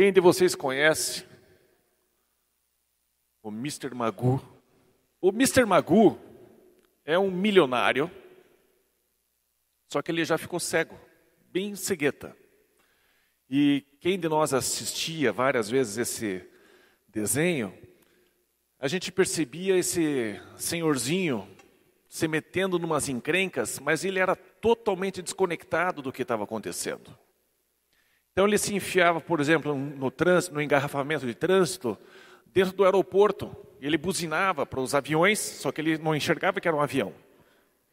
Alguém de vocês conhece o Mr. Magoo? O Mr. Magoo é um milionário, só que ele já ficou cego, bem cegueta. E quem de nós assistia várias vezes esse desenho, a gente percebia esse senhorzinho se metendo numas encrencas, mas ele era totalmente desconectado do que estava acontecendo. Então ele se enfiava, por exemplo, no trânsito, no engarrafamento de trânsito, dentro do aeroporto. Ele buzinava para os aviões, só que ele não enxergava que era um avião.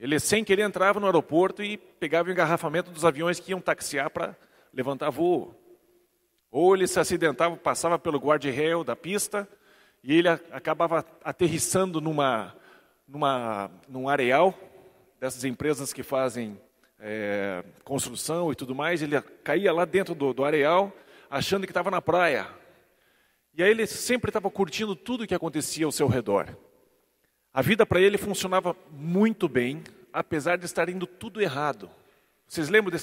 Ele, sem querer, entrava no aeroporto e pegava o engarrafamento dos aviões que iam taxiar para levantar voo. Ou ele se acidentava, passava pelo guarda-reio da pista e ele acabava aterrissando num areal dessas empresas que fazem construção e tudo mais. Ele caía lá dentro do areal, achando que estava na praia. E aí ele sempre estava curtindo tudo o que acontecia ao seu redor. A vida para ele funcionava muito bem, apesar de estar indo tudo errado. Vocês lembram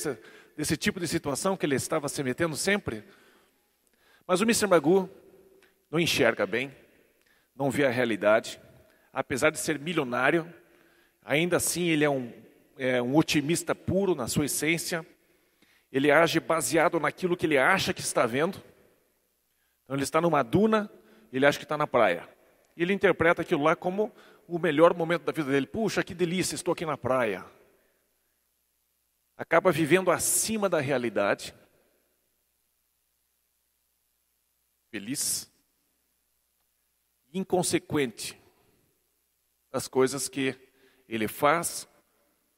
desse tipo de situação que ele estava se metendo sempre? Mas o Mr. Magoo não enxerga bem, não vê a realidade. Apesar de ser milionário, ainda assim ele é um otimista puro na sua essência. Ele age baseado naquilo que ele acha que está vendo. Então ele está numa duna, ele acha que está na praia. E ele interpreta aquilo lá como o melhor momento da vida dele. Puxa, que delícia, estou aqui na praia. Acaba vivendo acima da realidade. Feliz. Inconsequente das coisas que ele faz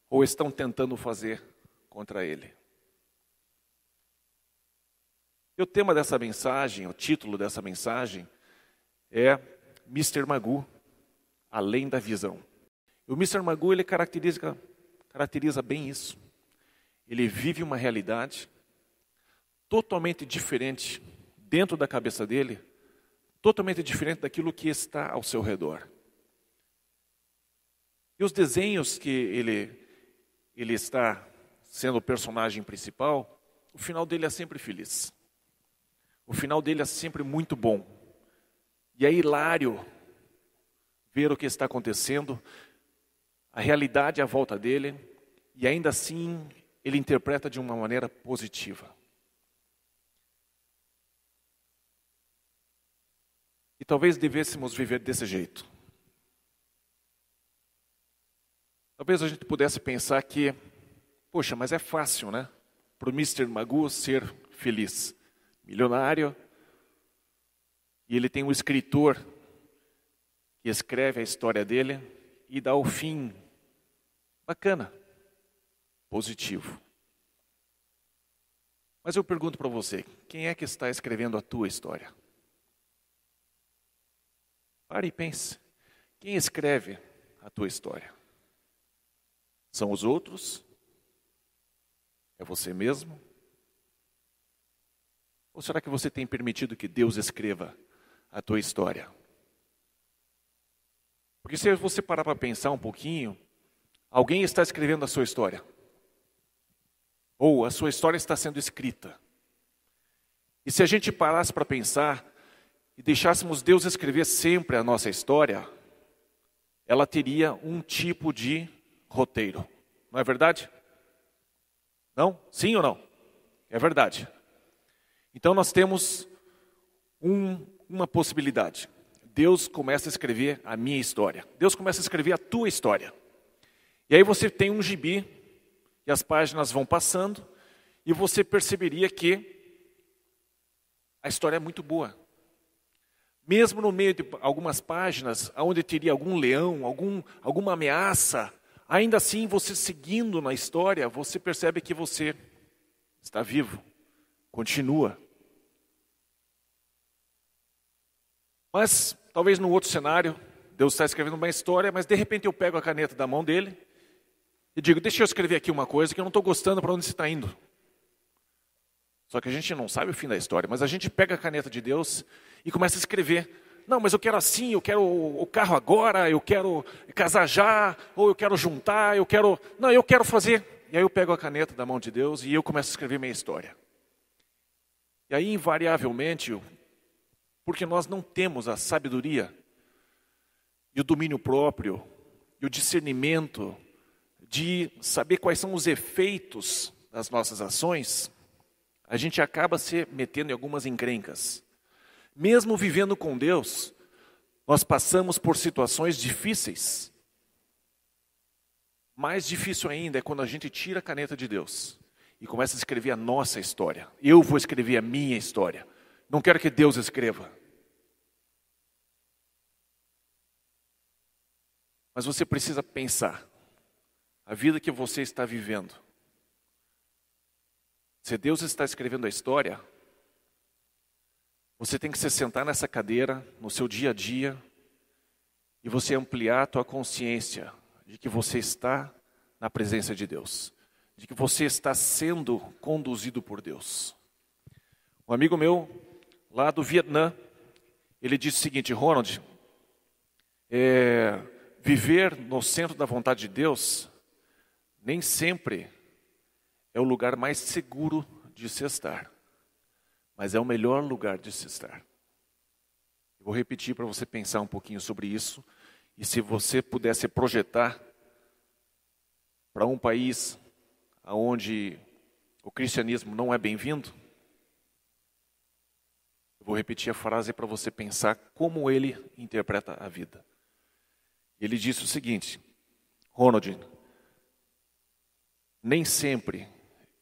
ou estão tentando fazer contra ele. E o tema dessa mensagem, o título dessa mensagem é Mr. Magoo, além da visão. E o Mr. Magoo, ele caracteriza bem isso. Ele vive uma realidade totalmente diferente dentro da cabeça dele, totalmente diferente daquilo que está ao seu redor. E os desenhos que ele está sendo o personagem principal, o final dele é sempre feliz. O final dele é sempre muito bom. E é hilário ver o que está acontecendo, a realidade à volta dele, e ainda assim ele interpreta de uma maneira positiva. E talvez devêssemos viver desse jeito. Talvez a gente pudesse pensar que, poxa, mas é fácil, né? Para o Mr. Magoo ser feliz. Milionário, e ele tem um escritor que escreve a história dele e dá o fim bacana, positivo. Mas eu pergunto para você, quem é que está escrevendo a tua história? Pare e pense, quem escreve a tua história? São os outros? É você mesmo? Ou será que você tem permitido que Deus escreva a tua história? Porque se você parar para pensar um pouquinho, alguém está escrevendo a sua história. Ou a sua história está sendo escrita. E se a gente parasse para pensar e deixássemos Deus escrever sempre a nossa história, ela teria um tipo de roteiro. Não é verdade? Não? Sim ou não? É verdade. Então nós temos uma possibilidade. Deus começa a escrever a minha história. Deus começa a escrever a tua história. E aí você tem um gibi, e as páginas vão passando, e você perceberia que a história é muito boa. Mesmo no meio de algumas páginas, onde teria algum leão, alguma ameaça, ainda assim você seguindo na história, você percebe que você está vivo. Continua. Mas, talvez num outro cenário, Deus está escrevendo uma história, mas de repente eu pego a caneta da mão dele e digo, deixa eu escrever aqui uma coisa que eu não estou gostando para onde você está indo. Só que a gente não sabe o fim da história, mas a gente pega a caneta de Deus e começa a escrever. Não, mas eu quero assim, eu quero o carro agora, eu quero casar já, ou eu quero juntar, eu quero fazer. E aí eu pego a caneta da mão de Deus e eu começo a escrever minha história. E aí, invariavelmente, porque nós não temos a sabedoria e o domínio próprio e o discernimento de saber quais são os efeitos das nossas ações, a gente acaba se metendo em algumas encrencas. Mesmo vivendo com Deus, nós passamos por situações difíceis. Mais difícil ainda é quando a gente tira a caneta de Deus e começa a escrever a nossa história. Eu vou escrever a minha história. Não quero que Deus escreva. Mas você precisa pensar. A vida que você está vivendo. Se Deus está escrevendo a história, você tem que se sentar nessa cadeira, no seu dia a dia, e você ampliar a tua consciência de que você está na presença de Deus. De que você está sendo conduzido por Deus. Um amigo meu, lá do Vietnã, ele disse o seguinte: Ronald, viver no centro da vontade de Deus nem sempre é o lugar mais seguro de se estar, mas é o melhor lugar de se estar. Eu vou repetir para você pensar um pouquinho sobre isso, e se você pudesse projetar para um país onde o cristianismo não é bem-vindo, eu vou repetir a frase para você pensar como ele interpreta a vida. Ele disse o seguinte: Ronald, nem sempre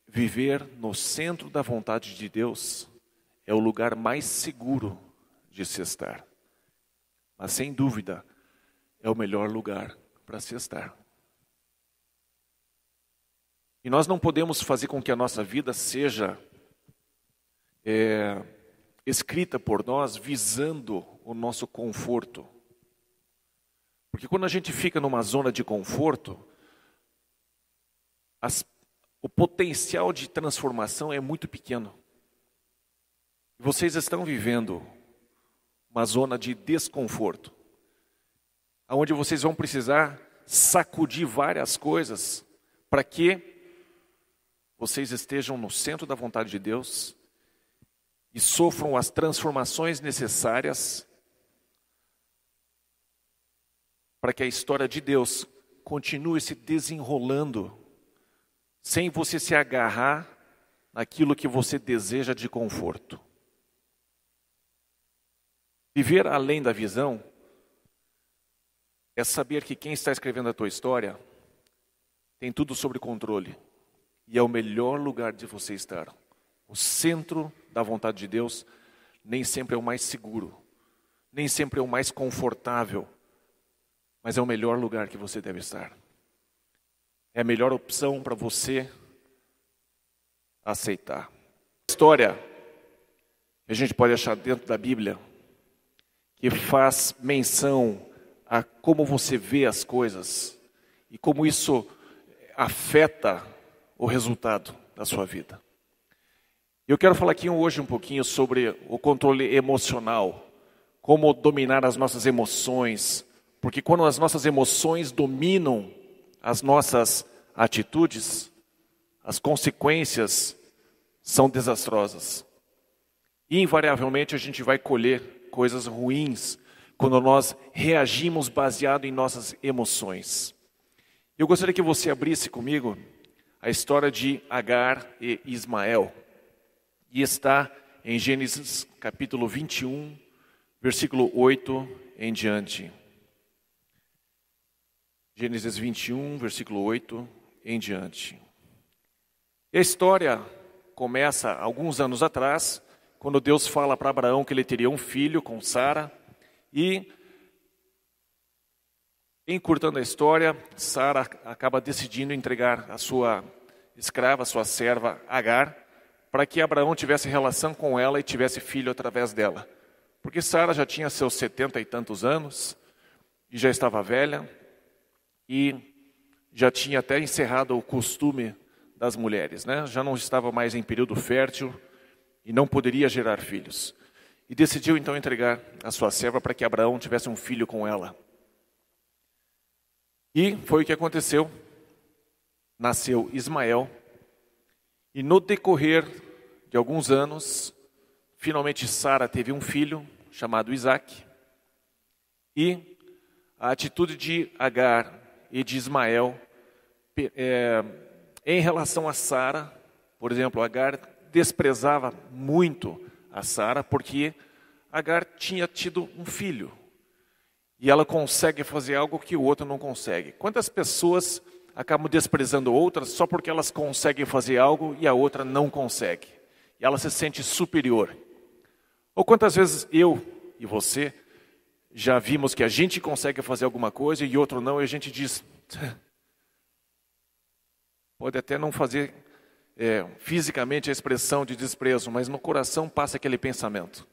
viver no centro da vontade de Deus é o lugar mais seguro de se estar. Mas, sem dúvida, é o melhor lugar para se estar. E nós não podemos fazer com que a nossa vida seja escrita por nós visando o nosso conforto. Porque quando a gente fica numa zona de conforto, o potencial de transformação é muito pequeno. Vocês estão vivendo uma zona de desconforto, onde vocês vão precisar sacudir várias coisas para que vocês estejam no centro da vontade de Deus e sofram as transformações necessárias para que a história de Deus continue se desenrolando sem você se agarrar naquilo que você deseja de conforto. Viver além da visão é saber que quem está escrevendo a tua história tem tudo sob controle e é o melhor lugar de você estar. O centro da vontade de Deus nem sempre é o mais seguro, nem sempre é o mais confortável, mas é o melhor lugar que você deve estar. É a melhor opção para você aceitar. História que a gente pode achar dentro da Bíblia, que faz menção a como você vê as coisas e como isso afeta o resultado da sua vida. Eu quero falar aqui hoje um pouquinho sobre o controle emocional, como dominar as nossas emoções, porque quando as nossas emoções dominam as nossas atitudes, as consequências são desastrosas. E invariavelmente a gente vai colher coisas ruins quando nós reagimos baseado em nossas emoções. Eu gostaria que você abrisse comigo a história de Agar e Ismael. E está em Gênesis capítulo 21, versículo 8 em diante. Gênesis 21, versículo 8 em diante. E a história começa alguns anos atrás, quando Deus fala para Abraão que ele teria um filho com Sara. E, encurtando a história, Sara acaba decidindo entregar a sua escrava, a sua serva Agar, para que Abraão tivesse relação com ela e tivesse filho através dela. Porque Sara já tinha seus 70 e tantos anos, e já estava velha, e já tinha até encerrado o costume das mulheres, né? Já não estava mais em período fértil e não poderia gerar filhos. E decidiu então entregar a sua serva para que Abraão tivesse um filho com ela. E foi o que aconteceu. Nasceu Ismael, e no decorrer de alguns anos, finalmente Sara teve um filho chamado Isaque. E a atitude de Agar e de Ismael em relação a Sara, por exemplo, Agar desprezava muito a Sara porque Agar tinha tido um filho. E ela consegue fazer algo que o outro não consegue. Quantas pessoas acabam desprezando outras só porque elas conseguem fazer algo e a outra não consegue? E ela se sente superior. Ou quantas vezes eu e você já vimos que a gente consegue fazer alguma coisa e outro não, e a gente diz... Pode até não fazer fisicamente a expressão de desprezo, mas no coração passa aquele pensamento.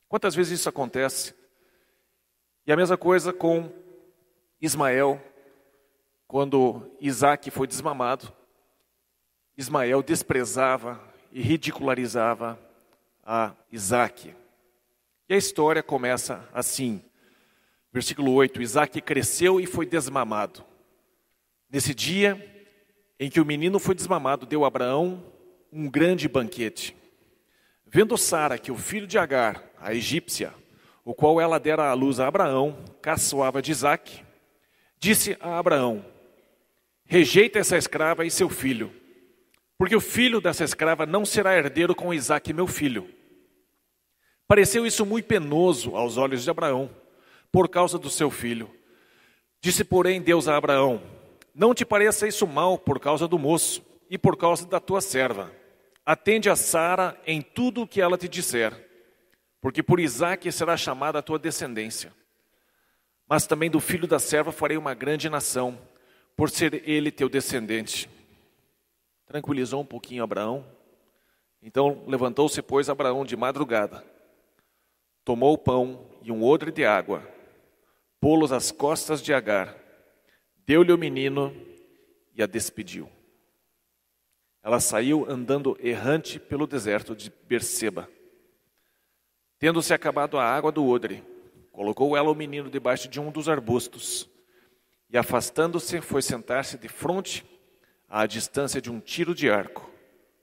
Quantas vezes isso acontece? E a mesma coisa com Ismael, quando Isaque foi desmamado, Ismael desprezava e ridicularizava a Isaque. E a história começa assim, versículo 8, Isaque cresceu e foi desmamado. Nesse dia em que o menino foi desmamado, deu a Abraão um grande banquete. Vendo Sara que o filho de Agar, a egípcia, o qual ela dera à luz a Abraão, caçoava de Isaque, disse a Abraão, rejeita essa escrava e seu filho, porque o filho dessa escrava não será herdeiro com Isaque, meu filho. Pareceu isso muito penoso aos olhos de Abraão, por causa do seu filho. Disse, porém, Deus a Abraão, não te pareça isso mal por causa do moço e por causa da tua serva. Atende a Sara em tudo o que ela te disser, porque por Isaque será chamada a tua descendência. Mas também do filho da serva farei uma grande nação, por ser ele teu descendente. Tranquilizou um pouquinho Abraão. Então levantou-se, pois, Abraão de madrugada, tomou o pão e um odre de água, pô-los às costas de Agar, deu-lhe o menino e a despediu. Ela saiu andando errante pelo deserto de Berseba. Tendo-se acabado a água do odre, colocou ela o menino debaixo de um dos arbustos e, afastando-se, foi sentar-se de fronte à distância de um tiro de arco,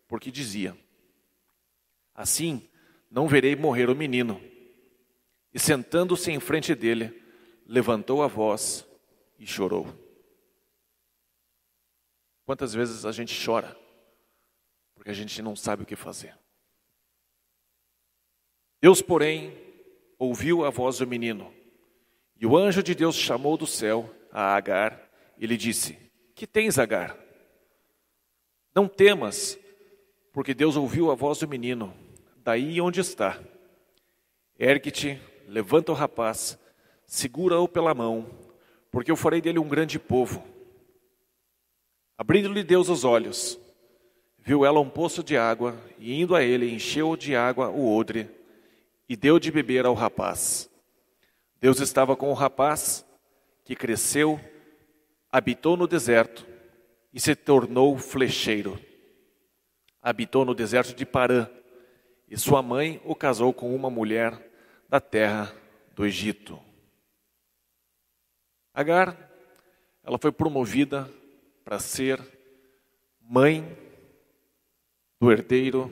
porque dizia, assim não verei morrer o menino. E sentando-se em frente dele, levantou a voz e chorou. Quantas vezes a gente chora porque a gente não sabe o que fazer. Deus, porém, ouviu a voz do menino, e o anjo de Deus chamou do céu a Agar e lhe disse, que tens, Agar? Não temas, porque Deus ouviu a voz do menino, daí onde está. Ergue-te, levanta o rapaz, segura-o pela mão, porque eu farei dele um grande povo. Abrindo-lhe Deus os olhos, viu ela um poço de água, e indo a ele, encheu de água o odre, e deu de beber ao rapaz. Deus estava com o rapaz, que cresceu, habitou no deserto, e se tornou flecheiro. Habitou no deserto de Parã, e sua mãe o casou com uma mulher da terra do Egito. Agar, ela foi promovida para ser mãe do herdeiro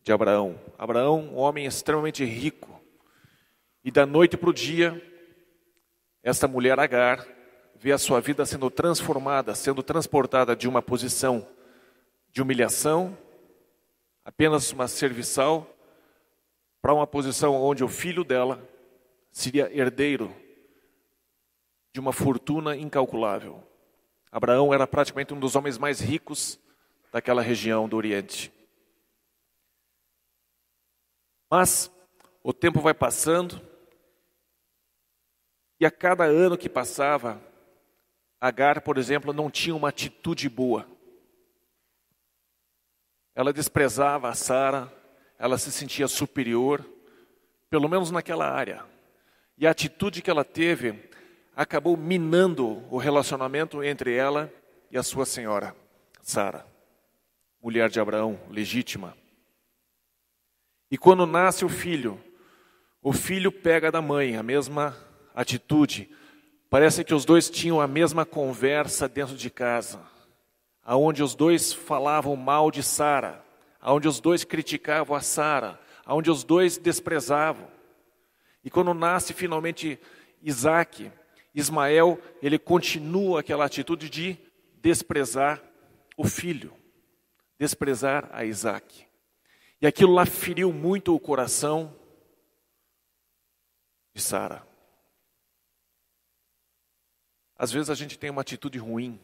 de Abraão. Abraão, um homem extremamente rico. E da noite para o dia, esta mulher Agar vê a sua vida sendo transformada, sendo transportada de uma posição de humilhação, apenas uma serviçal, para uma posição onde o filho dela seria herdeiro de uma fortuna incalculável. Abraão era praticamente um dos homens mais ricos daquela região do Oriente. Mas o tempo vai passando e a cada ano que passava, Agar, por exemplo, não tinha uma atitude boa. Ela desprezava a Sara, ela se sentia superior, pelo menos naquela área. E a atitude que ela teve acabou minando o relacionamento entre ela e a sua senhora, Sara, mulher de Abraão, legítima. E quando nasce o filho pega da mãe, a mesma atitude. Parece que os dois tinham a mesma conversa dentro de casa, aonde os dois falavam mal de Sara, aonde os dois criticavam a Sara, onde os dois desprezavam. E quando nasce finalmente Isaac, Ismael, ele continua aquela atitude de desprezar o filho, desprezar a Isaac. E aquilo lá feriu muito o coração de Sara. Às vezes a gente tem uma atitude ruim,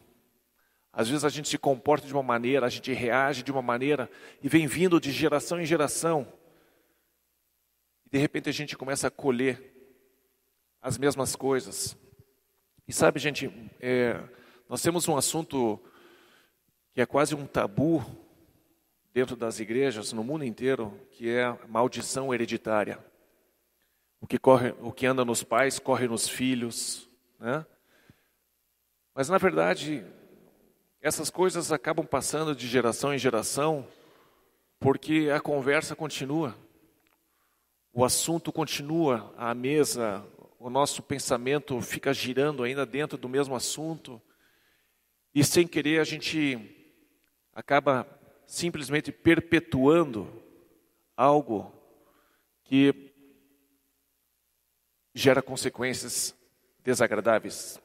às vezes a gente se comporta de uma maneira, a gente reage de uma maneira e vem vindo de geração em geração. E de repente a gente começa a colher as mesmas coisas. E sabe, gente, nós temos um assunto que é quase um tabu dentro das igrejas, no mundo inteiro, que é a maldição hereditária. O que anda nos pais, corre nos filhos, né? Mas, na verdade, essas coisas acabam passando de geração em geração, porque a conversa continua, o assunto continua à mesa, o nosso pensamento fica girando ainda dentro do mesmo assunto, e sem querer a gente acaba simplesmente perpetuando algo que gera consequências desagradáveis,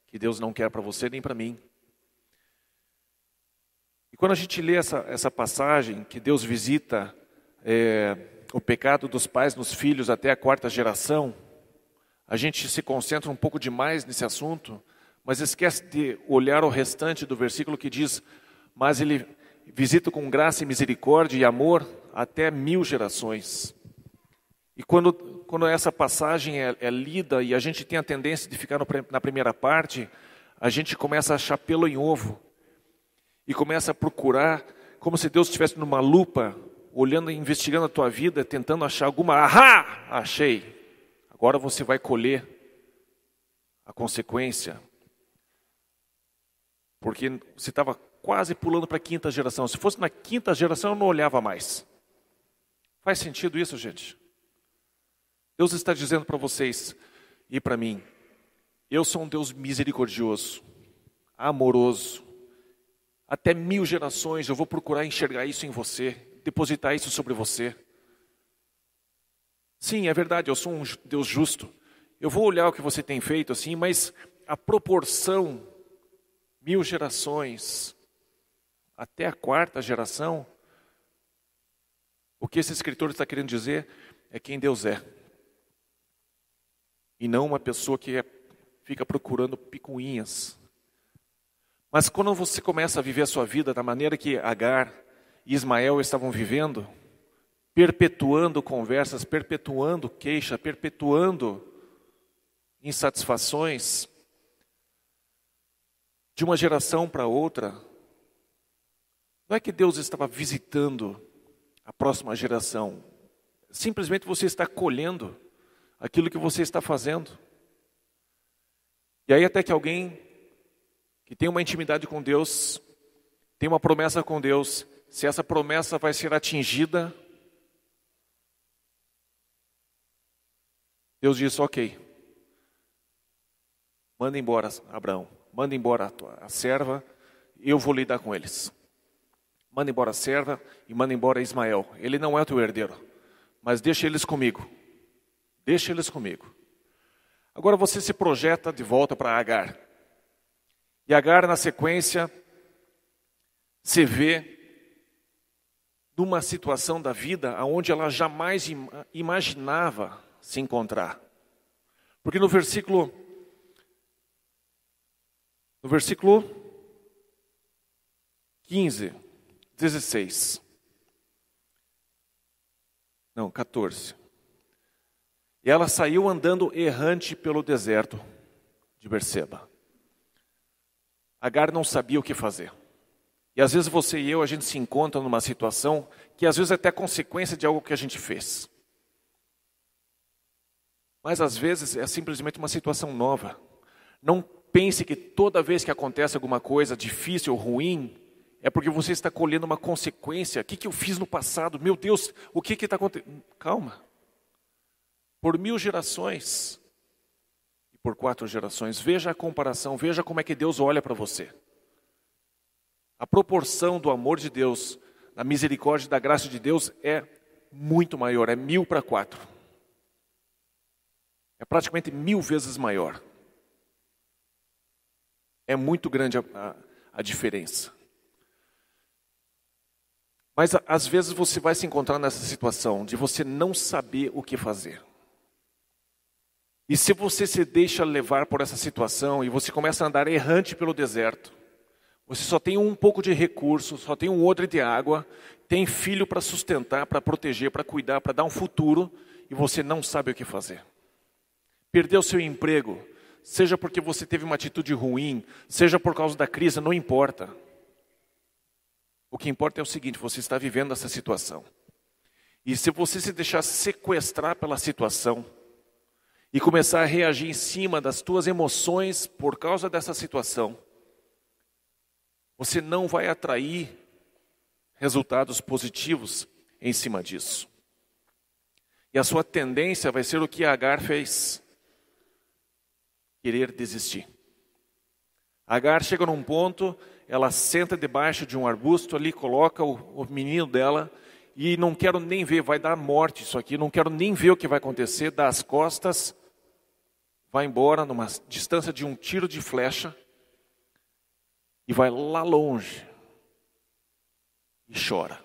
que Deus não quer para você nem para mim. E quando a gente lê essa passagem, que Deus visita o pecado dos pais nos filhos até a 4ª geração, a gente se concentra um pouco demais nesse assunto, mas esquece de olhar o restante do versículo que diz: mas ele visita com graça e misericórdia e amor até 1000 gerações. E quando essa passagem é lida e a gente tem a tendência de ficar na primeira parte, a gente começa a achar pelo em ovo e começa a procurar, como se Deus estivesse numa lupa, olhando e investigando a tua vida, tentando achar alguma. Ahá! Achei! Agora você vai colher a consequência, porque você estava quase pulando para a 5ª geração. Se fosse na 5ª geração, eu não olhava mais. Faz sentido isso, gente? Deus está dizendo para vocês e para mim: eu sou um Deus misericordioso, amoroso. Até 1000 gerações eu vou procurar enxergar isso em você, depositar isso sobre você. Sim, é verdade, eu sou um Deus justo. Eu vou olhar o que você tem feito assim, mas a proporção, 1000 gerações, até a 4ª geração, o que esse escritor está querendo dizer é quem Deus é. E não uma pessoa que fica procurando picuinhas. Mas quando você começa a viver a sua vida da maneira que Agar e Ismael estavam vivendo, perpetuando conversas, perpetuando queixa, perpetuando insatisfações, de uma geração para outra, não é que Deus estava visitando a próxima geração, simplesmente você está colhendo aquilo que você está fazendo. E aí até que alguém que tem uma intimidade com Deus, tem uma promessa com Deus, se essa promessa vai ser atingida, Deus diz: ok, manda embora Abraão, manda embora a serva, eu vou lidar com eles. Manda embora a serva e manda embora Ismael. Ele não é teu herdeiro, mas deixa eles comigo. Deixa eles comigo. Agora você se projeta de volta para Agar. E Agar, na sequência, se vê numa situação da vida onde ela jamais imaginava se encontrar. Porque no versículo 14. E ela saiu andando errante pelo deserto de Berseba. Agar não sabia o que fazer. E às vezes você e eu, a gente se encontra numa situação que às vezes é até consequência de algo que a gente fez. Mas às vezes é simplesmente uma situação nova. Não pense que toda vez que acontece alguma coisa difícil ou ruim, é porque você está colhendo uma consequência. O que eu fiz no passado? Meu Deus, o que está acontecendo? Calma. Por 1000 gerações e por 4 gerações, veja a comparação, veja como é que Deus olha para você. A proporção do amor de Deus, da misericórdia e da graça de Deus é muito maior, é 1000-4. É praticamente 1000 vezes maior. É muito grande a diferença. Mas às vezes você vai se encontrar nessa situação de você não saber o que fazer. E se você se deixa levar por essa situação e você começa a andar errante pelo deserto, você só tem um pouco de recurso, só tem um odre de água, tem filho para sustentar, para proteger, para cuidar, para dar um futuro, e você não sabe o que fazer. Perdeu seu emprego, seja porque você teve uma atitude ruim, seja por causa da crise, não importa. O que importa é o seguinte, você está vivendo essa situação. E se você se deixar sequestrar pela situação e começar a reagir em cima das tuas emoções por causa dessa situação, você não vai atrair resultados positivos em cima disso. E a sua tendência vai ser o que Agar fez, querer desistir. Agar chega num ponto, ela senta debaixo de um arbusto ali, coloca o menino dela e não quero nem ver, vai dar morte isso aqui, não quero nem ver o que vai acontecer, dá as costas, vai embora numa distância de um tiro de flecha e vai lá longe e chora.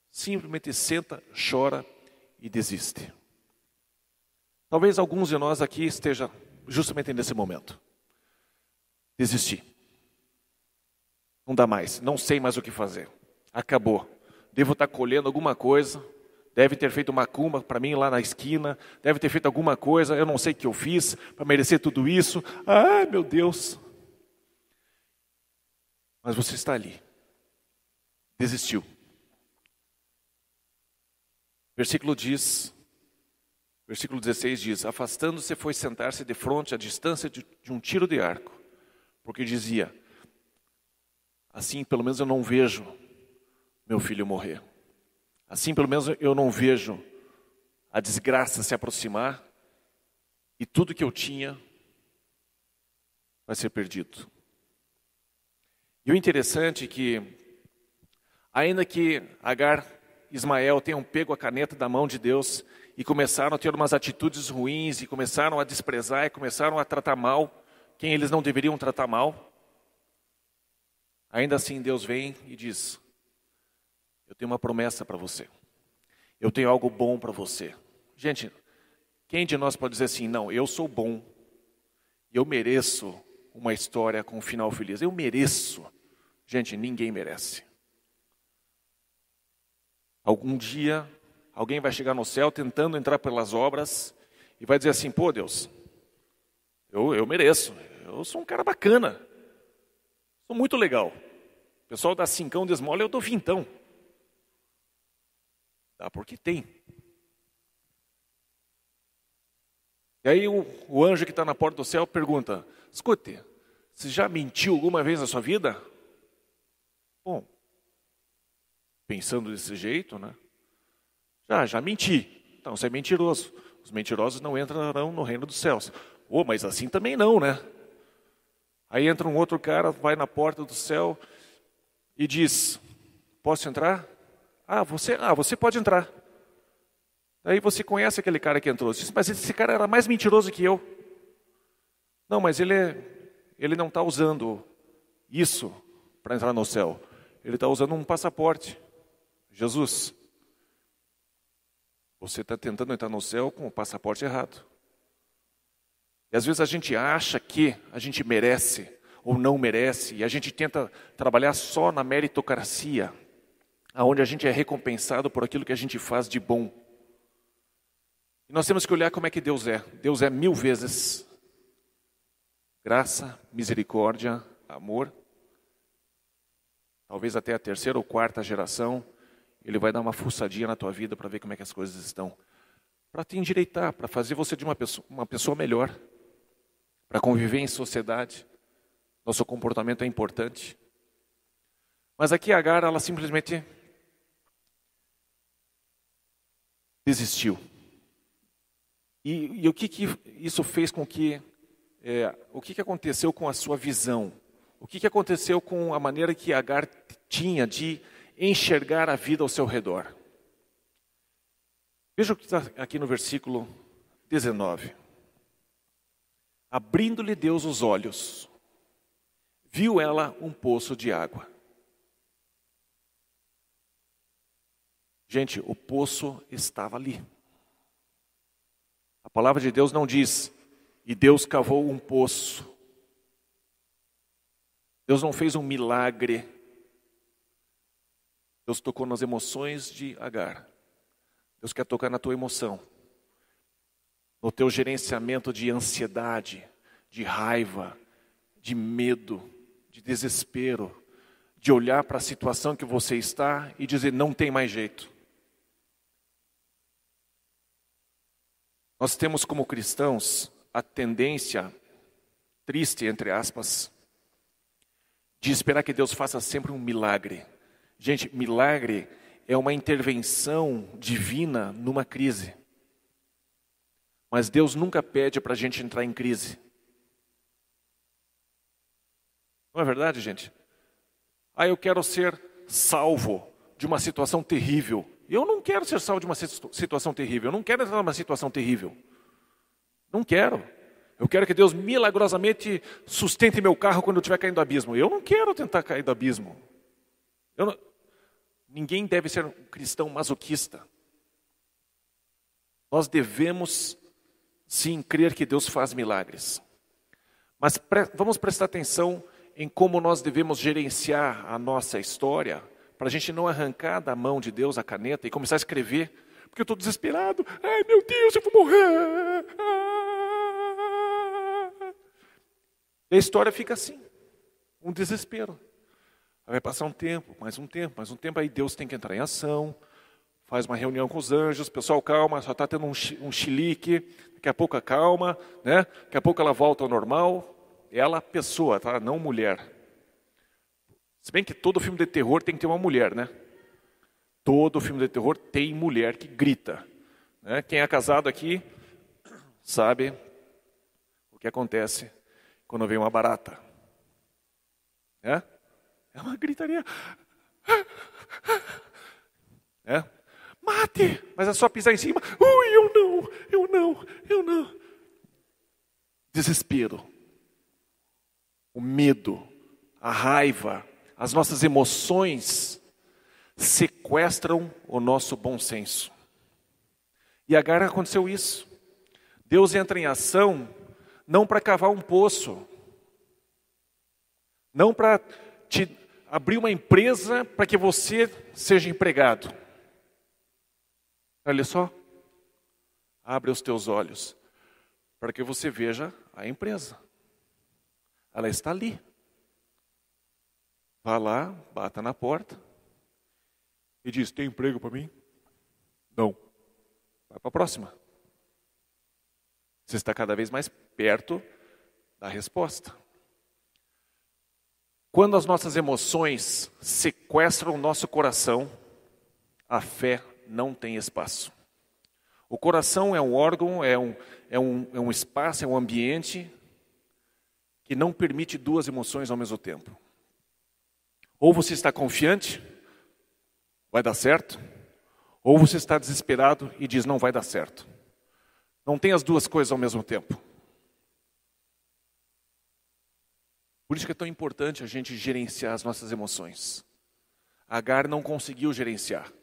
Simplesmente senta, chora e desiste. Talvez alguns de nós aqui esteja justamente nesse momento. Desistir. Não dá mais, não sei mais o que fazer. Acabou. Devo estar colhendo alguma coisa, deve ter feito macumba para mim lá na esquina, deve ter feito alguma coisa, eu não sei o que eu fiz para merecer tudo isso. Ai, meu Deus. Mas você está ali. Desistiu. Versículo 16 diz, afastando-se foi sentar-se de frente à distância de um tiro de arco, porque dizia, assim pelo menos eu não vejo meu filho morrer. Assim pelo menos eu não vejo a desgraça se aproximar e tudo que eu tinha vai ser perdido. E o interessante é que, ainda que Agar e Ismael tenham pego a caneta da mão de Deus e começaram a ter umas atitudes ruins, e começaram a desprezar, e começaram a tratar mal quem eles não deveriam tratar mal, ainda assim Deus vem e diz, eu tenho uma promessa para você, eu tenho algo bom para você. Gente, quem de nós pode dizer assim, não, eu sou bom, eu mereço uma história com um final feliz, eu mereço. Gente, ninguém merece. Algum dia, alguém vai chegar no céu tentando entrar pelas obras e vai dizer assim, pô Deus, eu mereço, eu sou um cara bacana, sou muito legal. O pessoal dá 5 de esmola, eu dou 20. Dá porque tem. E aí o anjo que está na porta do céu pergunta, escute, você já mentiu alguma vez na sua vida? Bom, pensando desse jeito, né? Já menti. Então você é mentiroso. Os mentirosos não entrarão no reino dos céus. Oh, mas assim também não, né? Aí entra um outro cara, vai na porta do céu e diz, posso entrar? Você pode entrar. Aí você conhece aquele cara que entrou. Diz, mas esse cara era mais mentiroso que eu. Não, mas ele não está usando isso para entrar no céu. Ele está usando um passaporte. Jesus, você está tentando entrar no céu com o passaporte errado. E às vezes a gente acha que a gente merece ou não merece, e a gente tenta trabalhar só na meritocracia, onde a gente é recompensado por aquilo que a gente faz de bom. E nós temos que olhar como é que Deus é. Deus é 1000 vezes graça, misericórdia, amor. Talvez até a 3ª ou 4ª geração, Ele vai dar uma fuçadinha na tua vida para ver como é que as coisas estão. Para te endireitar, para fazer você de uma pessoa melhor. Para conviver em sociedade. Nosso comportamento é importante. Mas aqui Agar, ela simplesmente desistiu. E o que isso fez com que... o que aconteceu com a sua visão? O que aconteceu com a maneira que Agar tinha de enxergar a vida ao seu redor? Veja o que está aqui no versículo 19. Abrindo-lhe Deus os olhos, viu ela um poço de água. Gente, o poço estava ali. A palavra de Deus não diz, e Deus cavou um poço. Deus não fez um milagre. Deus tocou nas emoções de Agar. Deus quer tocar na tua emoção, no teu gerenciamento de ansiedade, de raiva, de medo, de desespero, de olhar para a situação que você está e dizer, não tem mais jeito. Nós temos como cristãos a tendência, triste entre aspas, de esperar que Deus faça sempre um milagre. Gente, milagre é uma intervenção divina numa crise. Mas Deus nunca pede para a gente entrar em crise. Não é verdade, gente? Eu quero ser salvo de uma situação terrível. Eu não quero ser salvo de uma situação terrível. Eu não quero entrar numa situação terrível. Não quero. Eu quero que Deus milagrosamente sustente meu carro quando eu estiver caindo do abismo. Eu não quero tentar cair do abismo. Ninguém deve ser um cristão masoquista. Nós devemos, sim, crer que Deus faz milagres. Mas vamos prestar atenção em como nós devemos gerenciar a nossa história, para a gente não arrancar da mão de Deus a caneta e começar a escrever, porque eu estou desesperado. Ai, meu Deus, eu vou morrer. E a história fica assim, um desespero. Vai passar um tempo, mais um tempo, aí Deus tem que entrar em ação, faz uma reunião com os anjos, pessoal, calma, só está tendo um chilique, daqui a pouco acalma, né? Daqui a pouco ela volta ao normal. Ela, pessoa, tá? Não mulher. Se bem que todo filme de terror tem que ter uma mulher, né? Todo filme de terror tem mulher que grita. Né? Quem é casado aqui sabe o que acontece quando vem uma barata. É uma gritaria. Mate! Mas é só pisar em cima. Ui, eu não. Desespero. O medo, a raiva, as nossas emoções sequestram o nosso bom senso. E agora aconteceu isso. Deus entra em ação não para cavar um poço, não para te abrir uma empresa para que você seja empregado. Olha só, abre os teus olhos para que você veja a empresa. Ela está ali. Vá lá, bata na porta e diz, tem emprego para mim? Não. Vai para a próxima. Você está cada vez mais perto da resposta. Quando as nossas emoções sequestram o nosso coração, a fé não tem espaço. O coração é um órgão, é um espaço, é um ambiente que não permite duas emoções ao mesmo tempo. Ou você está confiante, vai dar certo, ou você está desesperado e diz, não vai dar certo. Não tem as duas coisas ao mesmo tempo. Por isso que é tão importante a gente gerenciar as nossas emoções. Agar não conseguiu gerenciar,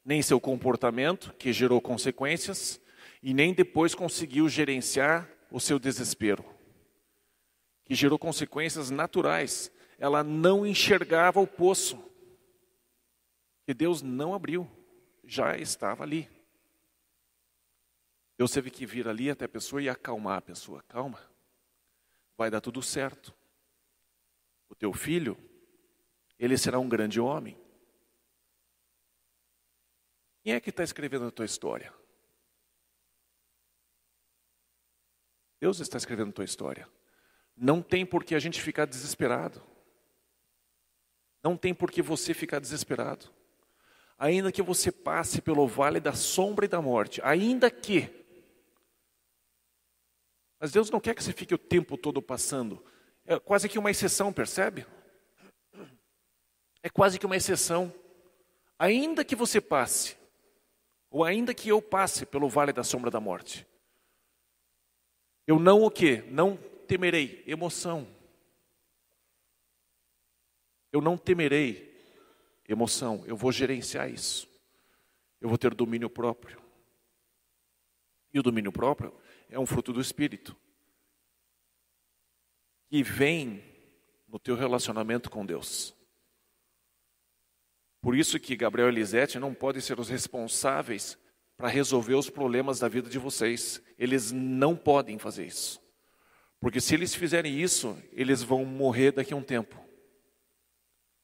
nem seu comportamento, que gerou consequências, e nem depois conseguiu gerenciar o seu desespero, que gerou consequências naturais. Ela não enxergava o poço, que Deus não abriu, já estava ali. Deus teve que vir ali até a pessoa e acalmar a pessoa. Calma, vai dar tudo certo. O teu filho, ele será um grande homem. Quem é que está escrevendo a tua história? Deus está escrevendo a tua história. Não tem por que a gente ficar desesperado. Não tem por que você ficar desesperado. Ainda que você passe pelo vale da sombra e da morte, ainda que. Mas Deus não quer que você fique o tempo todo passando. É quase que uma exceção, percebe? É quase que uma exceção. Ainda que você passe. Ou ainda que eu passe pelo vale da sombra da morte. Eu não o quê? Não temerei. Emoção. Eu não temerei. Emoção. Eu vou gerenciar isso. Eu vou ter domínio próprio. E o domínio próprio é um fruto do Espírito. Que vem no teu relacionamento com Deus. Por isso que Gabriel e Elisete não podem ser os responsáveis para resolver os problemas da vida de vocês. Eles não podem fazer isso. Porque se eles fizerem isso, eles vão morrer daqui a um tempo.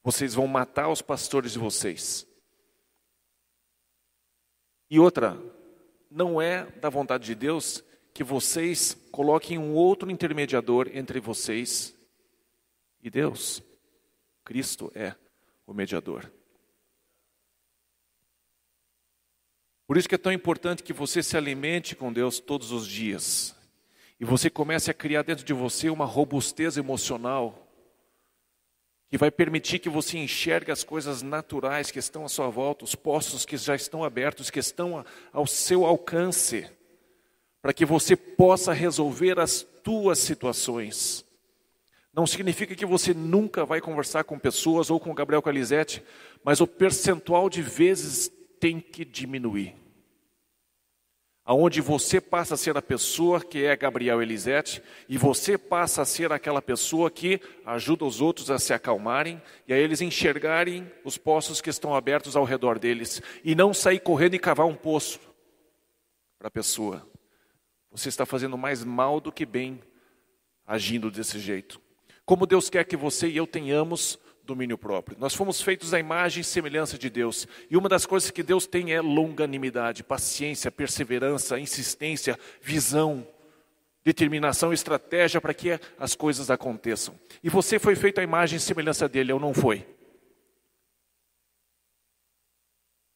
Vocês vão matar os pastores de vocês. E outra, não é da vontade de Deus que vocês coloquem um outro intermediador entre vocês e Deus. Cristo é o mediador. Por isso que é tão importante que você se alimente com Deus todos os dias. E você comece a criar dentro de você uma robustez emocional que vai permitir que você enxergue as coisas naturais que estão à sua volta, os poços que já estão abertos, que estão ao seu alcance, para que você possa resolver as tuas situações. Não significa que você nunca vai conversar com pessoas ou com Gabriel com a Elisete, mas o percentual de vezes tem que diminuir. Aonde você passa a ser a pessoa que é Gabriel e Elisete, e você passa a ser aquela pessoa que ajuda os outros a se acalmarem, e a eles enxergarem os poços que estão abertos ao redor deles, e não sair correndo e cavar um poço para a pessoa. Você está fazendo mais mal do que bem agindo desse jeito. Como Deus quer que você e eu tenhamos domínio próprio. Nós fomos feitos à imagem e semelhança de Deus. E uma das coisas que Deus tem é longanimidade, paciência, perseverança, insistência, visão, determinação, estratégia para que as coisas aconteçam. E você foi feito à imagem e semelhança dele, ou não foi?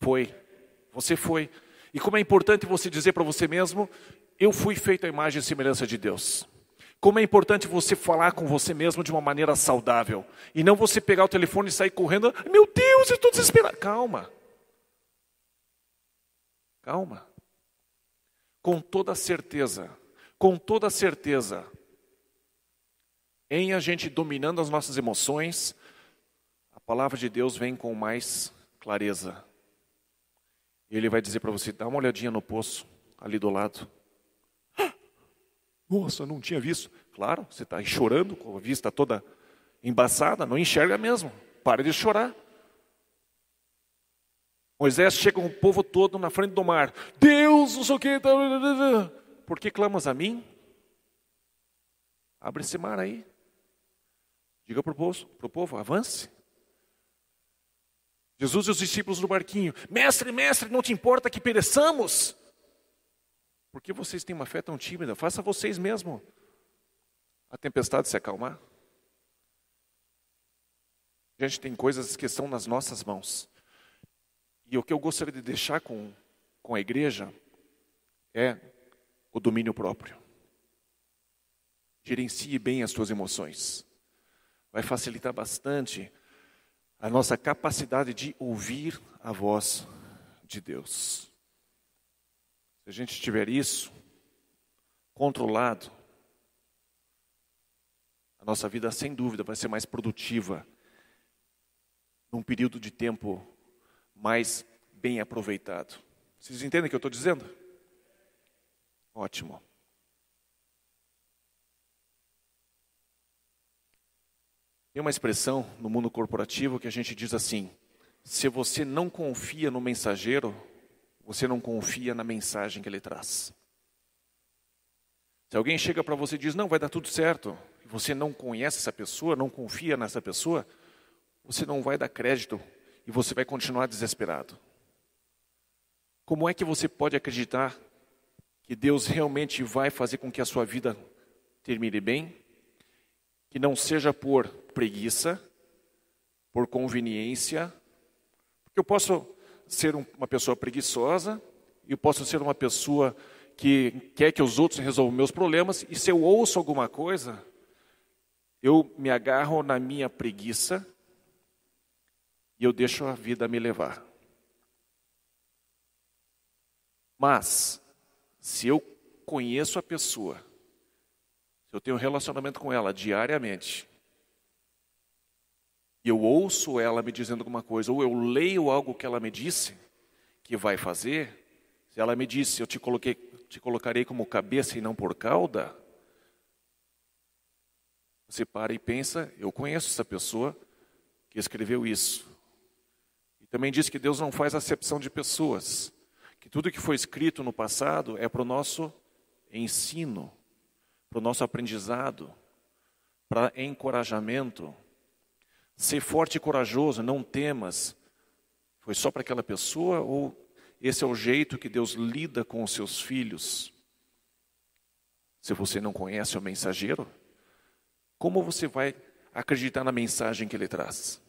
Foi. Você foi. E como é importante você dizer para você mesmo, eu fui feito à imagem e semelhança de Deus. Como é importante você falar com você mesmo de uma maneira saudável. E não você pegar o telefone e sair correndo. Meu Deus, eu estou desesperado. Calma. Calma. Com toda certeza, em a gente dominando as nossas emoções, a palavra de Deus vem com mais clareza. E Ele vai dizer para você, dá uma olhadinha no poço, ali do lado. Nossa, não tinha visto. Claro, você está aí chorando, com a vista toda embaçada, não enxerga mesmo. Pare de chorar. Moisés chega com o povo todo na frente do mar. Deus, não sei o que. Por que clamas a mim? Abre esse mar aí. Diga para o povo, avance. Jesus e os discípulos no barquinho. Mestre, mestre, não te importa que pereçamos? Por que vocês têm uma fé tão tímida? Faça vocês mesmos a tempestade se acalmar. Gente, tem coisas que estão nas nossas mãos. E o que eu gostaria de deixar com a igreja é o domínio próprio. Gerencie bem as suas emoções. Vai facilitar bastante a nossa capacidade de ouvir a voz de Deus. Se a gente tiver isso controlado, a nossa vida, sem dúvida, vai ser mais produtiva, num período de tempo mais bem aproveitado. Vocês entendem o que eu estou dizendo? Ótimo. Tem uma expressão no mundo corporativo que a gente diz assim: se você não confia no mensageiro, você não confia na mensagem que ele traz. Se alguém chega para você e diz, não, vai dar tudo certo, e você não conhece essa pessoa, não confia nessa pessoa, você não vai dar crédito e você vai continuar desesperado. Como é que você pode acreditar que Deus realmente vai fazer com que a sua vida termine bem? Que não seja por preguiça, por conveniência, porque eu posso ser uma pessoa preguiçosa, eu posso ser uma pessoa que quer que os outros resolvam meus problemas, e se eu ouço alguma coisa, eu me agarro na minha preguiça e eu deixo a vida me levar. Mas, se eu conheço a pessoa, se eu tenho um relacionamento com ela diariamente, e eu ouço ela me dizendo alguma coisa, ou eu leio algo que ela me disse que vai fazer, se ela me disse, eu te colocarei como cabeça e não por cauda, você para e pensa, eu conheço essa pessoa que escreveu isso. E também diz que Deus não faz acepção de pessoas, que tudo que foi escrito no passado é para o nosso ensino, para o nosso aprendizado, para encorajamento. Ser forte e corajoso, não temas. Foi só para aquela pessoa ou esse é o jeito que Deus lida com os seus filhos? Se você não conhece o mensageiro, como você vai acreditar na mensagem que ele traz?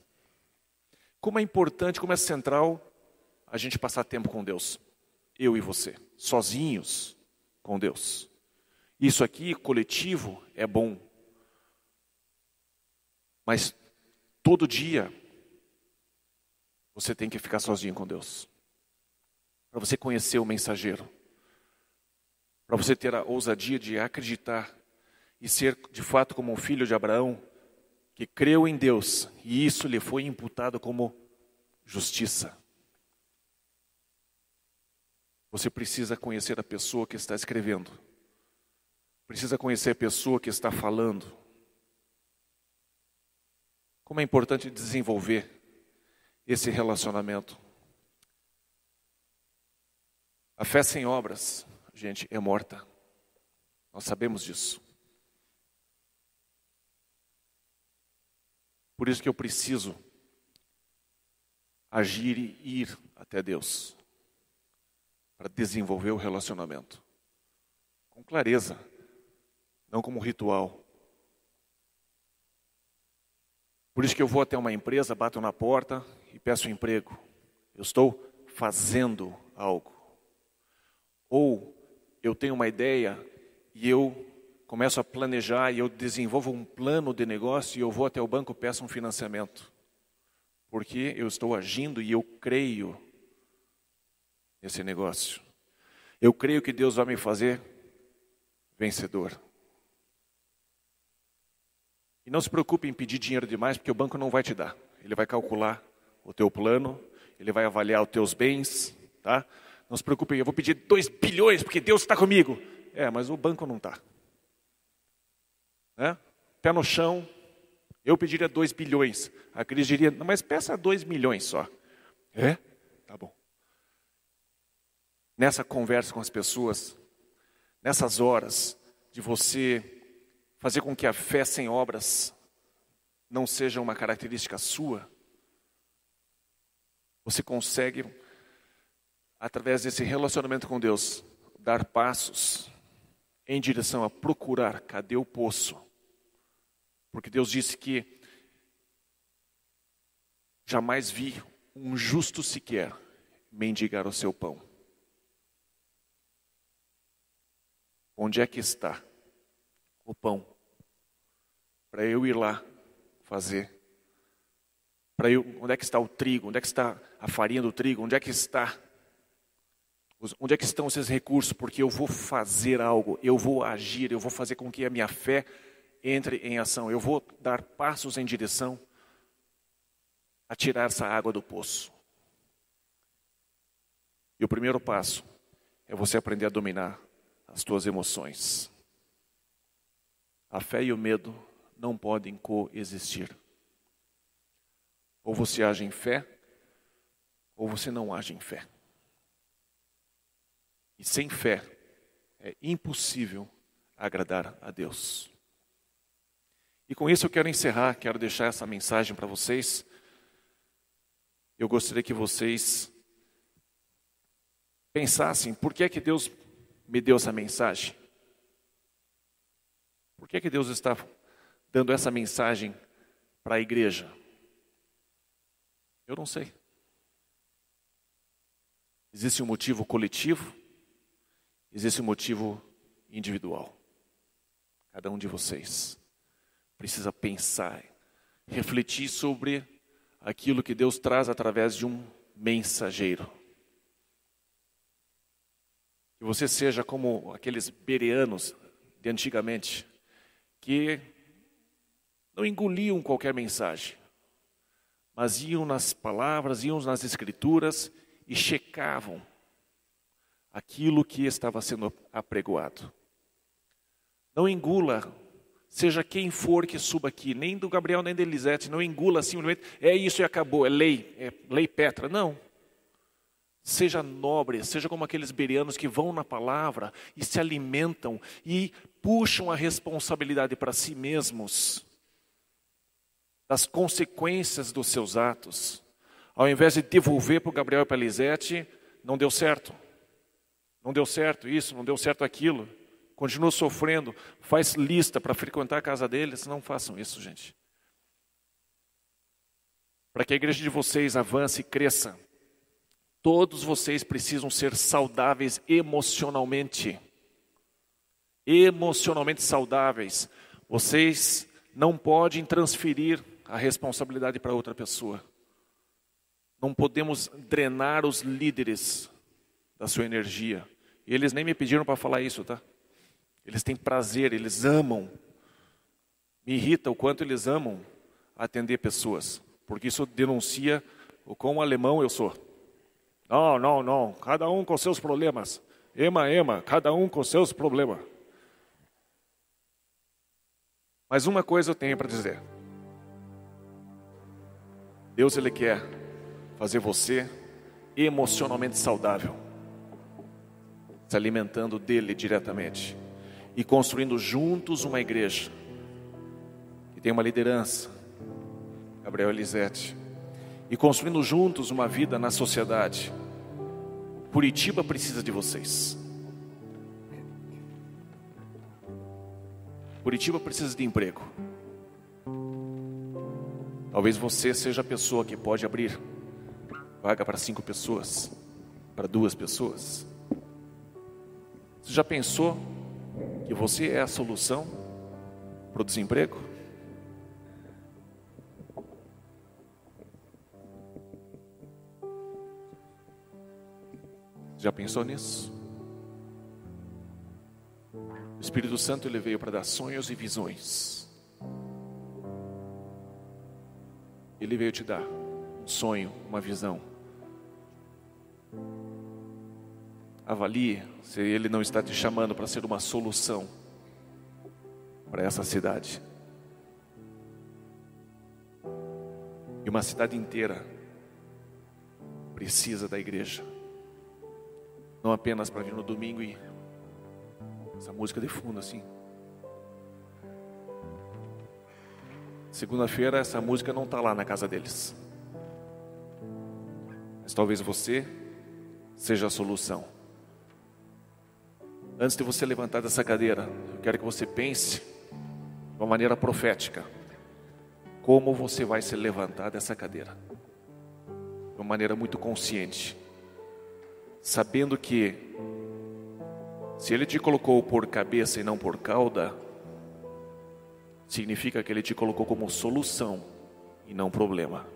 Como é importante, como é central a gente passar tempo com Deus. Eu e você, sozinhos com Deus. Isso aqui, coletivo, é bom. Mas todo dia você tem que ficar sozinho com Deus. Para você conhecer o mensageiro. Para você ter a ousadia de acreditar e ser de fato como um filho de Abraão, que creu em Deus e isso lhe foi imputado como justiça. Você precisa conhecer a pessoa que está escrevendo. Precisa conhecer a pessoa que está falando. Como é importante desenvolver esse relacionamento. A fé sem obras, gente, é morta. Nós sabemos disso. Por isso que eu preciso agir e ir até Deus. Para desenvolver o relacionamento. Com clareza. Não como ritual. Por isso que eu vou até uma empresa, bato na porta e peço um emprego. Eu estou fazendo algo. Ou eu tenho uma ideia e eu começo a planejar e eu desenvolvo um plano de negócio e eu vou até o banco e peço um financiamento. Porque eu estou agindo e eu creio nesse negócio. Eu creio que Deus vai me fazer vencedor. E não se preocupe em pedir dinheiro demais, porque o banco não vai te dar. Ele vai calcular o teu plano, ele vai avaliar os teus bens, tá? Não se preocupe, eu vou pedir 2 bilhões, porque Deus está comigo. Mas o banco não está. Né? Pé no chão, eu pediria 2 bilhões. A Cris diria, não, mas peça 2 milhões só. Tá bom. Nessa conversa com as pessoas, nessas horas de você fazer com que a fé sem obras não seja uma característica sua, você consegue, através desse relacionamento com Deus, dar passos em direção a procurar cadê o poço. Porque Deus disse que jamais vi um justo sequer mendigar o seu pão. Onde é que está o pão? Para eu ir lá fazer. Onde é que está o trigo? Onde é que está a farinha do trigo? Onde é que estão esses recursos? Porque eu vou fazer algo, eu vou agir, eu vou fazer com que a minha fé entre em ação. Eu vou dar passos em direção a tirar essa água do poço. E o primeiro passo é você aprender a dominar as tuas emoções. A fé e o medo não podem coexistir. Ou você age em fé, ou você não age em fé. E sem fé é impossível agradar a Deus. E com isso eu quero encerrar, quero deixar essa mensagem para vocês. Eu gostaria que vocês pensassem, por que é que Deus me deu essa mensagem? Por que é que Deus está dando essa mensagem para a igreja? Eu não sei. Existe um motivo coletivo, existe um motivo individual. Cada um de vocês precisa pensar, refletir sobre aquilo que Deus traz através de um mensageiro. Que você seja como aqueles bereanos de antigamente, que não engoliam qualquer mensagem, mas iam nas palavras, iam nas escrituras e checavam aquilo que estava sendo apregoado. Não engula, seja quem for que suba aqui, nem do Gabriel, nem da Elisete, não engula simplesmente, é isso e acabou, é lei Petra. Não. Seja nobre, seja como aqueles bereanos que vão na palavra e se alimentam e puxam a responsabilidade para si mesmos das consequências dos seus atos. Ao invés de devolver para o Gabriel e para a Elisete, não deu certo. Não deu certo isso, não deu certo aquilo. Continua sofrendo, faz lista para frequentar a casa deles. Não façam isso, gente. Para que a igreja de vocês avance e cresça, todos vocês precisam ser saudáveis emocionalmente. Emocionalmente saudáveis. Vocês não podem transferir a responsabilidade para outra pessoa. Não podemos drenar os líderes da sua energia. E eles nem me pediram para falar isso, tá? Eles têm prazer, eles amam. Me irrita o quanto eles amam atender pessoas. Porque isso denuncia o quão alemão eu sou. Não, cada um com seus problemas. Ema, cada um com seus problemas. Mas uma coisa eu tenho para dizer. Deus, Ele quer fazer você emocionalmente saudável, se alimentando dEle diretamente e construindo juntos uma igreja que tem uma liderança, Gabriel e Elisete, e construindo juntos uma vida na sociedade. Curitiba precisa de vocês. Curitiba precisa de emprego. Talvez você seja a pessoa que pode abrir vaga para 5 pessoas, para 2 pessoas. Você já pensou que você é a solução para o desemprego? Já pensou nisso? O Espírito Santo, ele veio para dar sonhos e visões. Ele veio te dar um sonho, uma visão. Avalie se Ele não está te chamando para ser uma solução para essa cidade. E uma cidade inteira precisa da igreja. Não apenas para vir no domingo e essa música de fundo assim. Segunda-feira essa música não está lá na casa deles. Mas talvez você seja a solução. Antes de você levantar dessa cadeira, eu quero que você pense de uma maneira profética. Como você vai se levantar dessa cadeira? De uma maneira muito consciente. Sabendo que se Ele te colocou por cabeça e não por cauda, significa que Ele te colocou como solução e não problema.